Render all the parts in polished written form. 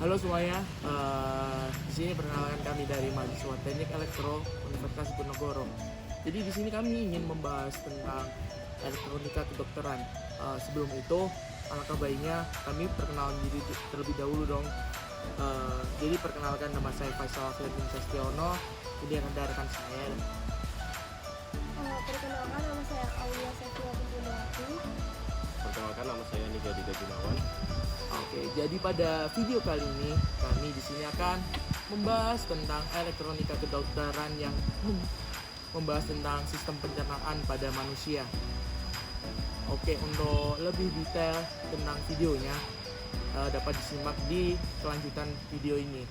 Halo semuanya, di sini perkenalkan kami dari mahasiswa Teknik Elektro Universitas Diponegoro. Jadi di sini kami ingin membahas tentang elektronika kedokteran. Sebelum itu, alangkah baiknya kami perkenalan diri terlebih dahulu dong. Jadi perkenalkan, nama saya Faisal Fredin Sestiono. Jadi ada rekan saya. Perkenalkan, nama saya Aulia Setiawati Gunawati. Perkenalkan, nama saya Niga Dika Gunawan. Oke, jadi pada video kali ini kami di sini akan membahas tentang elektronika kedokteran yang membahas tentang sistem pencernaan pada manusia. Oke, untuk lebih detail tentang videonya dapat disimak di kelanjutan video ini.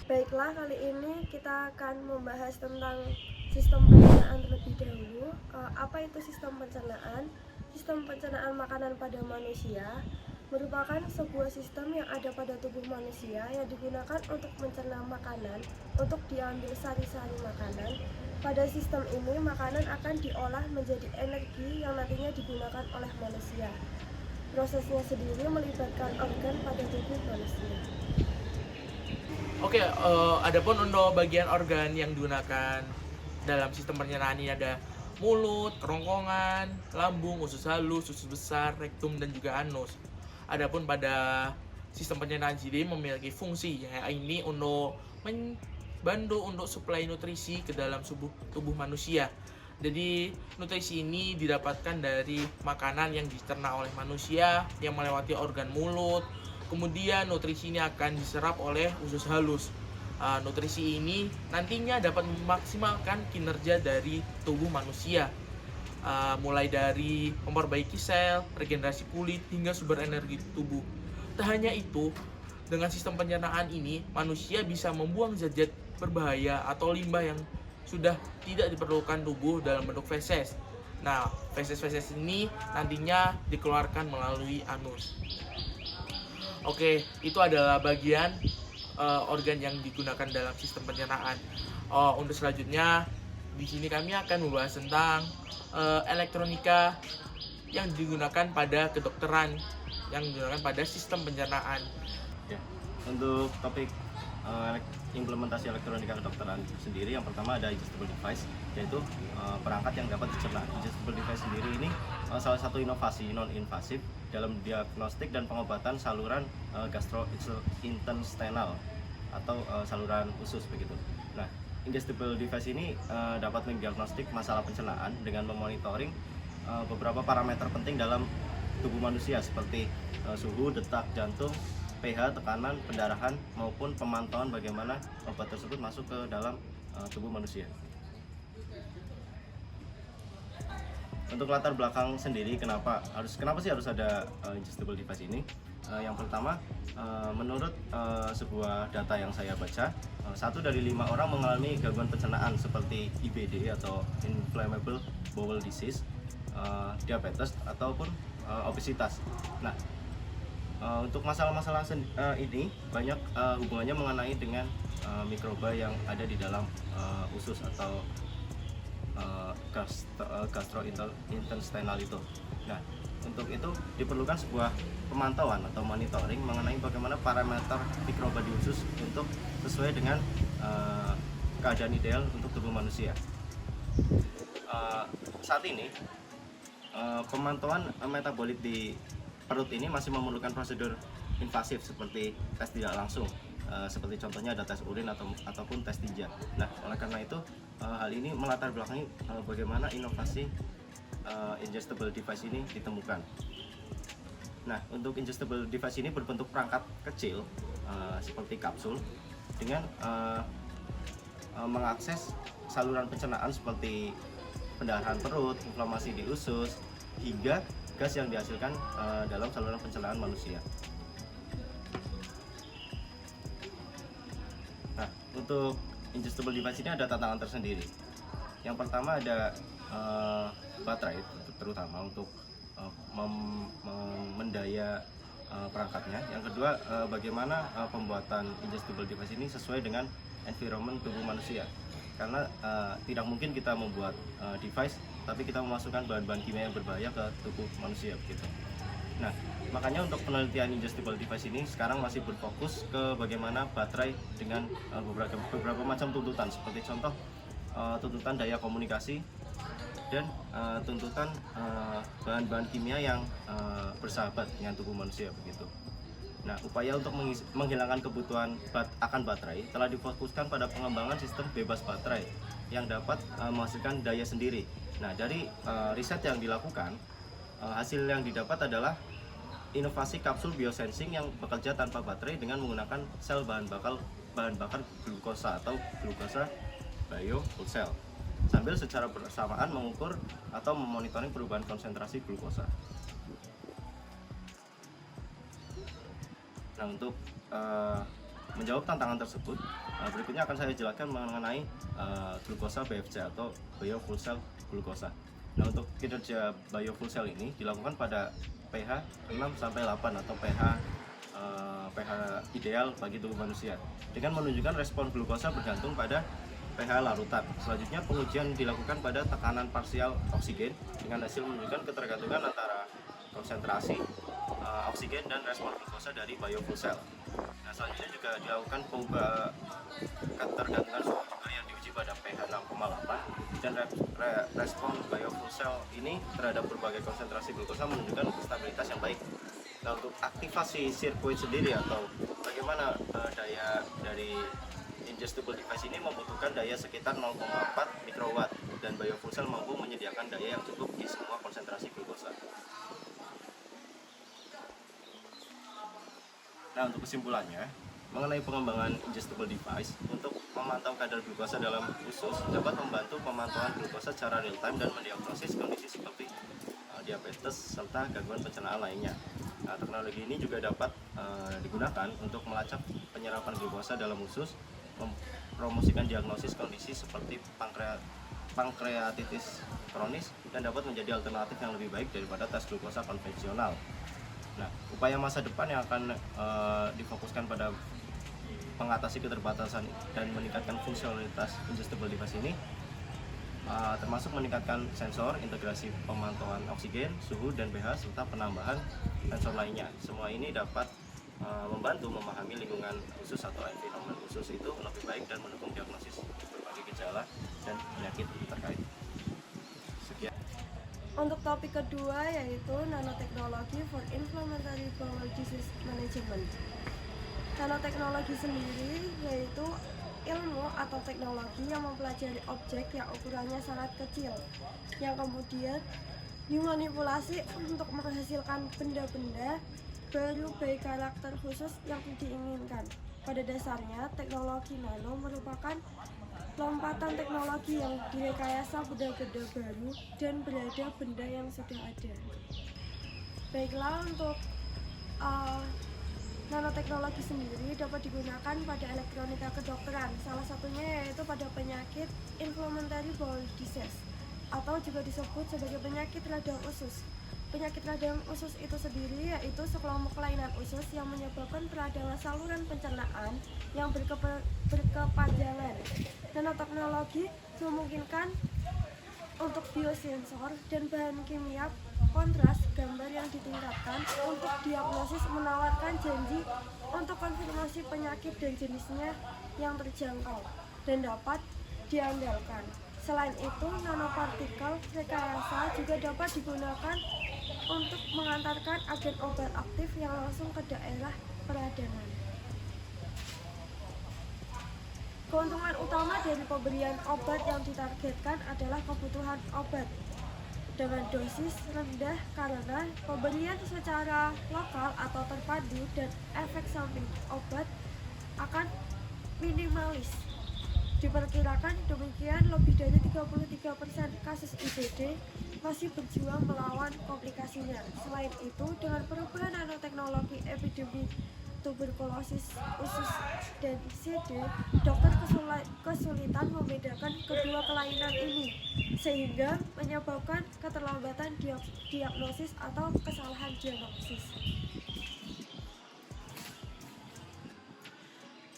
Baiklah, kali ini kita akan membahas tentang sistem pencernaan terlebih dahulu. Apa itu sistem pencernaan? Sistem pencernaan makanan pada manusia merupakan sebuah sistem yang ada pada tubuh manusia yang digunakan untuk mencerna makanan, untuk diambil sari-sari makanan. Pada sistem ini, makanan akan diolah menjadi energi yang nantinya digunakan oleh manusia. Prosesnya sendiri melibatkan organ pada tubuh manusia. Oke, adapun untuk bagian organ yang digunakan dalam sistem pencernaan ini ada mulut, kerongkongan, lambung, usus halus, usus besar, rektum, dan juga anus. Adapun pada sistem pencernaan sendiri memiliki fungsi, ya ini untuk membantu untuk suplai nutrisi ke dalam tubuh manusia. Jadi nutrisi ini didapatkan dari makanan yang dicerna oleh manusia yang melewati organ mulut. Kemudian nutrisi ini akan diserap oleh usus halus. Nutrisi ini nantinya dapat memaksimalkan kinerja dari tubuh manusia. Mulai dari memperbaiki sel, regenerasi kulit, hingga sumber energi tubuh. Tak hanya itu, dengan sistem pencernaan ini, manusia bisa membuang zat-zat berbahaya atau limbah yang sudah tidak diperlukan tubuh dalam bentuk feses. Nah, feses-feses ini nantinya dikeluarkan melalui anus. Oke, itu adalah bagian organ yang digunakan dalam sistem pencernaan. Untuk selanjutnya, di sini kami akan membahas tentang elektronika yang digunakan pada kedokteran, yang digunakan pada sistem pencernaan. Ya, untuk topik implementasi elektronika kedokteran sendiri, yang pertama ada adjustable device, yaitu perangkat yang dapat dicerna. Adjustable device sendiri ini salah satu inovasi non-invasif dalam diagnostik dan pengobatan saluran gastrointestinal atau saluran usus begitu. Nah, adjustable device ini dapat mendiagnostik masalah pencernaan dengan memonitoring beberapa parameter penting dalam tubuh manusia seperti suhu, detak jantung, pH, tekanan, pendarahan, maupun pemantauan bagaimana obat tersebut masuk ke dalam tubuh manusia. Untuk latar belakang sendiri, kenapa sih harus ada adjustable device ini? Yang pertama, menurut sebuah data yang saya baca, 1 dari 5 orang mengalami gangguan pencernaan seperti IBD atau inflammable bowel disease, diabetes ataupun obesitas. Nah, untuk masalah-masalah ini banyak hubungannya mengenai dengan mikroba yang ada di dalam usus atau gastrointestinal itu. Nah, untuk itu diperlukan sebuah pemantauan atau monitoring mengenai bagaimana parameter mikroba di usus untuk sesuai dengan keadaan ideal untuk tubuh manusia. Saat ini pemantauan metabolit di perut ini masih memerlukan prosedur invasif seperti tes tidak langsung, seperti contohnya ada tes urin ataupun tes tinja. Nah, oleh karena itu hal ini melatar belakangi bagaimana inovasi adjustable device ini ditemukan. Nah, untuk adjustable device ini berbentuk perangkat kecil seperti kapsul dengan mengakses saluran pencernaan seperti pendarahan perut, inflamasi di usus, hingga gas yang dihasilkan dalam saluran pencernaan manusia. Nah, untuk adjustable device ini ada tantangan tersendiri. Yang pertama ada baterai, terutama untuk mendaya perangkatnya. Yang kedua, bagaimana pembuatan adjustable device ini sesuai dengan environment tubuh manusia. Karena tidak mungkin kita membuat device tapi kita memasukkan bahan-bahan kimia yang berbahaya ke tubuh manusia begitu. Nah, makanya untuk penelitian ingestible device ini sekarang masih berfokus ke bagaimana baterai dengan beberapa macam tuntutan, seperti contoh tuntutan daya komunikasi dan tuntutan bahan-bahan kimia yang bersahabat dengan tubuh manusia begitu. Nah, upaya untuk menghilangkan kebutuhan akan baterai telah difokuskan pada pengembangan sistem bebas baterai yang dapat menghasilkan daya sendiri. Nah, dari riset yang dilakukan, hasil yang didapat adalah inovasi kapsul biosensing yang bekerja tanpa baterai dengan menggunakan sel bahan bakar glukosa atau glukosa bio fuel cell, sambil secara bersamaan mengukur atau memonitoring perubahan konsentrasi glukosa. Nah, untuk menjawab tantangan tersebut, berikutnya akan saya jelaskan mengenai glukosa BFC atau bio fuel cell glukosa. Nah, untuk kinerja bio fuel cell ini dilakukan pada pH 6-8 atau pH ideal bagi tubuh manusia dengan menunjukkan respon glukosa bergantung pada pH larutan. Selanjutnya, pengujian dilakukan pada tekanan parsial oksigen dengan hasil menunjukkan ketergantungan antara konsentrasi oksigen dan respon glukosa dari bio fuel cell. Nah, selanjutnya juga dilakukan ketergantungan suhu juga yang diuji pada pH 6,8 dan respon bio fuel cell ini terhadap berbagai konsentrasi glukosa menunjukkan stabilitas yang baik. Nah, untuk aktivasi sirkuit sendiri atau bagaimana daya dari ingestible device ini membutuhkan daya sekitar 0,4 mikrowatt dan bio fuel cell mampu menyediakan daya yang cukup di semua konsentrasi glukosa. Nah, untuk kesimpulannya, mengenai pengembangan ingestible device untuk memantau kadar glukosa dalam usus dapat membantu pemantauan glukosa secara real time dan mendiagnosis kondisi seperti diabetes serta gangguan pencernaan lainnya. Nah, teknologi ini juga dapat digunakan untuk melacak penyerapan glukosa dalam usus, mempromosikan diagnosis kondisi seperti pankreatitis kronis, dan dapat menjadi alternatif yang lebih baik daripada tes glukosa konvensional. Nah, upaya masa depan yang akan difokuskan pada mengatasi keterbatasan dan meningkatkan fungsionalitas ingestible device ini termasuk meningkatkan sensor, integrasi pemantauan oksigen, suhu, dan pH, serta penambahan sensor lainnya. Semua ini dapat membantu memahami lingkungan usus atau environment usus itu lebih baik dan mendukung diagnosis berbagai gejala dan penyakit terkait. Sekian. Untuk topik kedua yaitu nanoteknologi for inflammatory bowel disease management. Nanoteknologi sendiri yaitu ilmu atau teknologi yang mempelajari objek yang ukurannya sangat kecil yang kemudian dimanipulasi untuk menghasilkan benda-benda baru baik karakter khusus yang diinginkan. Pada dasarnya, teknologi nano merupakan lompatan teknologi yang direkayasa benda-benda baru dan berada benda yang sudah ada. Baiklah, untuk nanoteknologi sendiri dapat digunakan pada elektronika kedokteran, salah satunya yaitu pada penyakit inflammatory bowel disease atau juga disebut sebagai penyakit radang usus. Penyakit radang usus itu sendiri yaitu sekelompok kelainan usus yang menyebabkan peradangan saluran pencernaan yang berkepanjangan. Nanoteknologi memungkinkan untuk biosensor dan bahan kimia kontras gambar yang ditingkatkan untuk diagnosis, menawarkan janji untuk konfirmasi penyakit dan jenisnya yang terjangkau dan dapat diandalkan. Selain itu, nanopartikel rekayasa juga dapat digunakan untuk mengantarkan agen obat aktif yang langsung ke daerah peradangan. Keuntungan utama dari pemberian obat yang ditargetkan adalah kebutuhan obat dengan dosis rendah karena pemberian secara lokal atau terpadu dan efek samping obat akan minimalis. Diperkirakan demikian lebih dari 33% kasus IBD masih berjuang melawan komplikasinya. Selain itu, dengan perubahan nanoteknologi epidemi tuberkulosis usus dan CD, dokter kesulitan membedakan kedua kelainan ini sehingga menyebabkan keterlambatan diagnosis atau kesalahan diagnosis.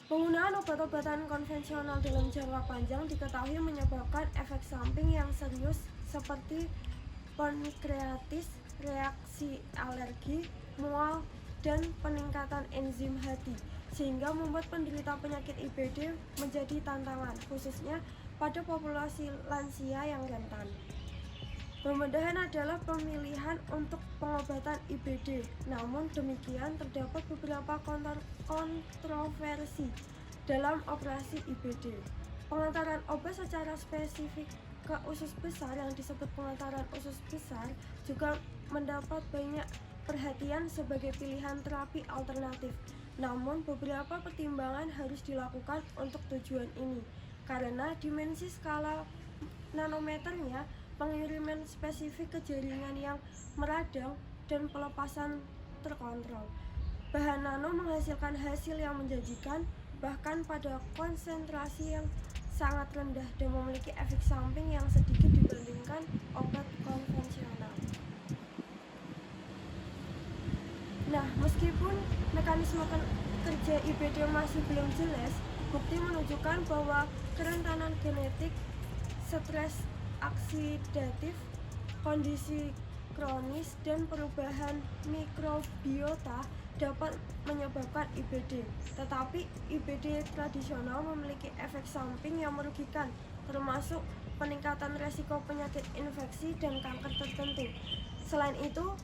Penggunaan obat-obatan konvensional dalam jangka panjang diketahui menyebabkan efek samping yang serius seperti pankreatitis, reaksi alergi, mual, dan peningkatan enzim hati, sehingga membuat penderita penyakit IBD menjadi tantangan, khususnya pada populasi lansia yang rentan. Pembedahan adalah pemilihan untuk pengobatan IBD. Namun demikian, terdapat beberapa kontroversi dalam operasi IBD. Pengantaran obat secara spesifik ke usus besar yang disebut pengantaran usus besar juga mendapat banyak perhatian sebagai pilihan terapi alternatif. Namun beberapa pertimbangan harus dilakukan untuk tujuan ini, karena dimensi skala nanometernya, pengiriman spesifik ke jaringan yang meradang, dan pelepasan terkontrol. Bahan nano menghasilkan hasil yang menjanjikan, bahkan pada konsentrasi yang sangat rendah, dan memiliki efek samping yang sedikit dibandingkan obat konvensional. Nah, meskipun mekanisme kerja IBD masih belum jelas, bukti menunjukkan bahwa kerentanan genetik, stres oksidatif, kondisi kronis, dan perubahan mikrobiota dapat menyebabkan IBD. Tetapi IBD tradisional memiliki efek samping yang merugikan, termasuk peningkatan resiko penyakit infeksi dan kanker tertentu. Selain itu,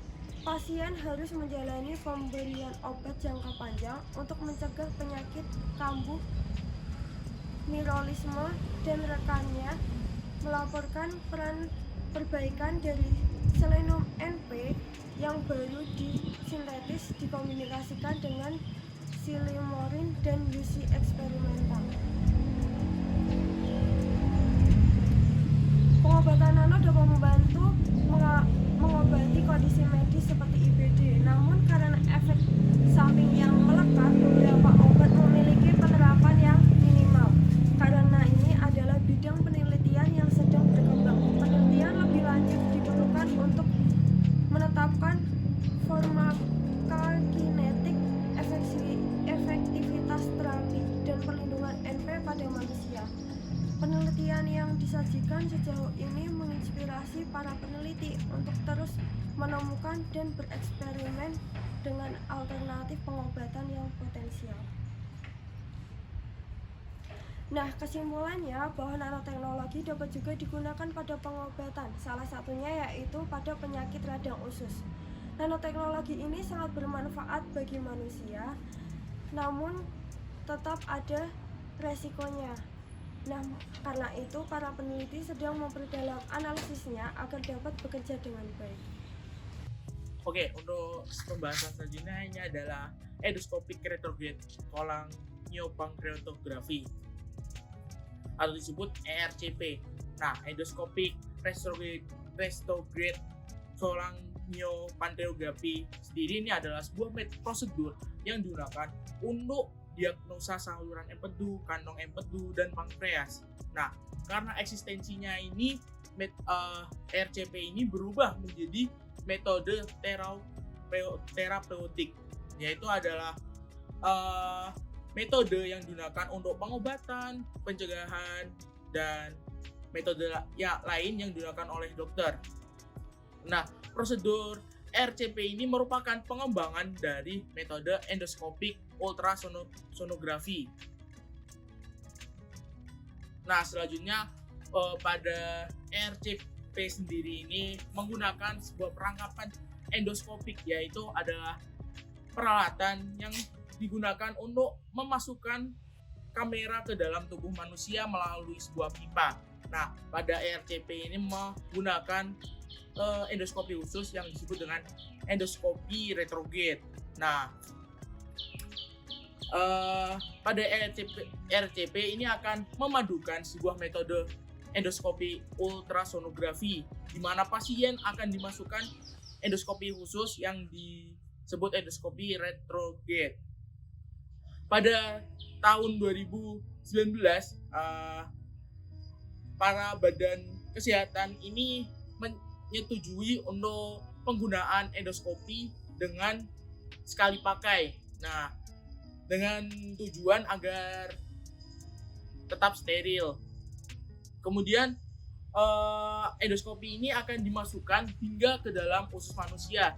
pasien harus menjalani pemberian obat jangka panjang untuk mencegah penyakit kambuh, mirolisme, dan rekannya melaporkan peran perbaikan dari selenium NP yang baru disintetis dikombinasikan dengan silymorin dan UC eksperimental. Pengobatan nano dapat membantu mengobati kondisi medis seperti IBD. Namun karena efek samping yang melekat, beberapa obat memiliki penerapan yang minimal. Karena ini adalah bidang penelitian yang sedang berkembang. Penelitian lebih lanjut diperlukan untuk menetapkan farmakokinetik, efektivitas terapi, dan perlindungan NP pada manusia. Penelitian yang disajikan sejauh ini menginspirasi para peneliti untuk terus menemukan dan bereksperimen dengan alternatif pengobatan yang potensial. Nah, kesimpulannya bahwa nanoteknologi dapat juga digunakan pada pengobatan, salah satunya yaitu pada penyakit radang usus. Nanoteknologi ini sangat bermanfaat bagi manusia, namun tetap ada resikonya. Nah, karena itu para peneliti sedang memperdalam analisisnya agar dapat bekerja dengan baik. Oke, untuk pembahasan selanjutnya ini adalah endoscopic retrograde cholangiopancreatography atau disebut ERCP. Nah, endoscopic retrograde cholangiopancreatography sendiri ini adalah sebuah prosedur yang digunakan untuk diagnosa saluran empedu, kantong empedu, dan pankreas. Nah, karena eksistensinya ini, RCP ini berubah menjadi metode terapeutik, yaitu adalah metode yang digunakan untuk pengobatan, pencegahan, dan metode lain yang digunakan oleh dokter. Nah, prosedur RCP ini merupakan pengembangan dari metode endoscopic ultrasonografi. Nah, selanjutnya pada RCP sendiri ini menggunakan sebuah perangkapan endoskopik, yaitu adalah peralatan yang digunakan untuk memasukkan kamera ke dalam tubuh manusia melalui sebuah pipa. Nah, pada RCP ini menggunakan endoskopi khusus yang disebut dengan endoskopi retrograde. Nah, pada RCP ini akan memadukan sebuah metode endoskopi ultrasonografi, di mana pasien akan dimasukkan endoskopi khusus yang disebut endoskopi retrograde. Pada tahun 2019, para badan kesehatan ini menyetujui untuk penggunaan endoskopi dengan sekali pakai. Nah, dengan tujuan agar tetap steril. Kemudian endoskopi ini akan dimasukkan hingga ke dalam usus manusia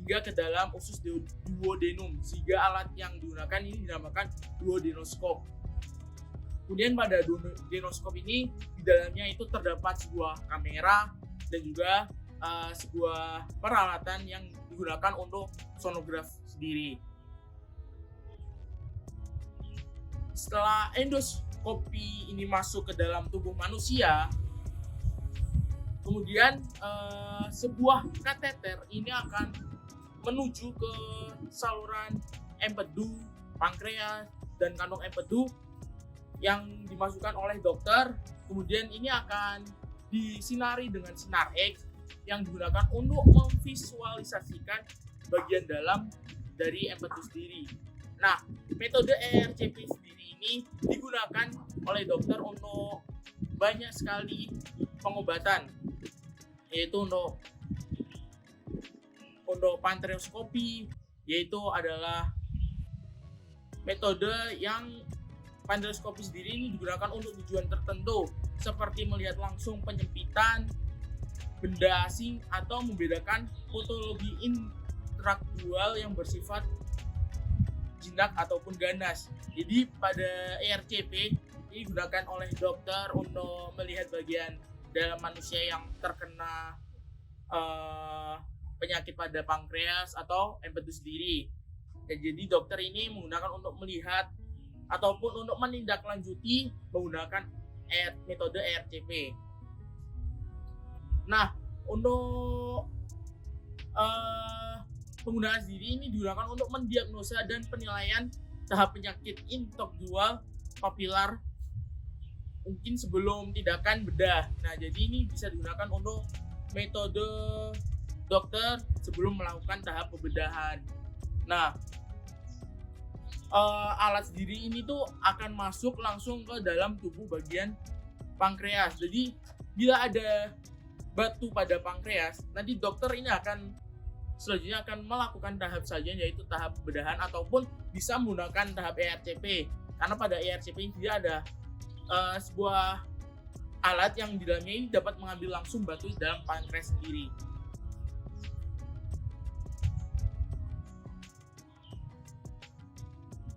hingga ke dalam usus duodenum, sehingga alat yang digunakan ini dinamakan duodenoskop. Kemudian pada duodenoskop ini di dalamnya itu terdapat sebuah kamera dan juga sebuah peralatan yang digunakan untuk sonograf sendiri. Setelah endoskopi ini masuk ke dalam tubuh manusia, kemudian sebuah kateter ini akan menuju ke saluran empedu, pankreas, dan kantong empedu yang dimasukkan oleh dokter. Kemudian ini akan disinari dengan sinar X yang digunakan untuk memvisualisasikan bagian dalam dari empedu sendiri. Nah, metode ERCP sendiri ini digunakan oleh dokter untuk banyak sekali pengobatan, yaitu untuk pankreoskopi, yaitu adalah metode yang pankreoskopi sendiri ini digunakan untuk tujuan tertentu seperti melihat langsung penyempitan benda asing atau membedakan patologi intelektual yang bersifat jinak ataupun ganas. Jadi pada ERCP ini digunakan oleh dokter untuk melihat bagian dalam manusia yang terkena penyakit pada pankreas atau empedu sendiri. Dan jadi dokter ini menggunakan untuk melihat ataupun untuk menindaklanjuti menggunakan metode ERCP. Nah, untuk penggunaan sendiri ini digunakan untuk mendiagnosa dan penilaian tahap penyakit intelektual papilar mungkin sebelum tindakan bedah. Nah, jadi ini bisa digunakan untuk metode dokter sebelum melakukan tahap pembedahan. Nah, alat sendiri ini tuh akan masuk langsung ke dalam tubuh bagian pankreas. Jadi bila ada batu pada pankreas, nanti dokter ini selanjutnya akan melakukan tahap selanjutnya, yaitu tahap pembedahan ataupun bisa menggunakan tahap ERCP. Karena pada ERCP ini tidak ada sebuah alat yang di dalamnya ini dapat mengambil langsung batu dalam pankreas sendiri.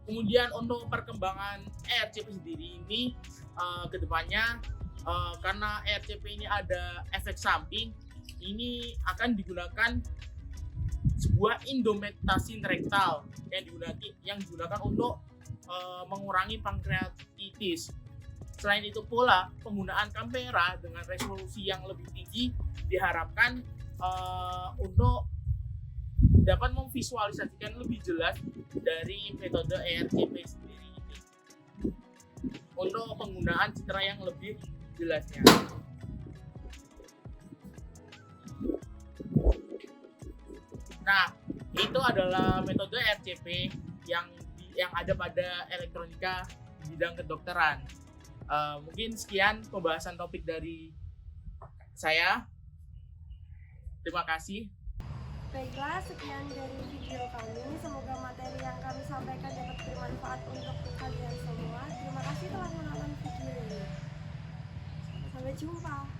Kemudian untuk perkembangan ERCP sendiri ini kedepannya karena ERCP ini ada efek samping, ini akan digunakan sebuah indometacin rektal yang digunakan untuk mengurangi pankreatitis. Selain itu pula, penggunaan kamera dengan resolusi yang lebih tinggi diharapkan untuk dapat memvisualisasikan lebih jelas dari metode ERCP sendiri ini untuk penggunaan citra yang lebih jelasnya. Nah, itu adalah metode ERCP yang ada pada elektronika bidang kedokteran. Mungkin sekian pembahasan topik dari saya. Terima kasih. Baiklah, sekian dari video kami. Semoga materi yang kami sampaikan dapat bermanfaat untuk kalian semua. Terima kasih telah menonton video ini. Sampai jumpa.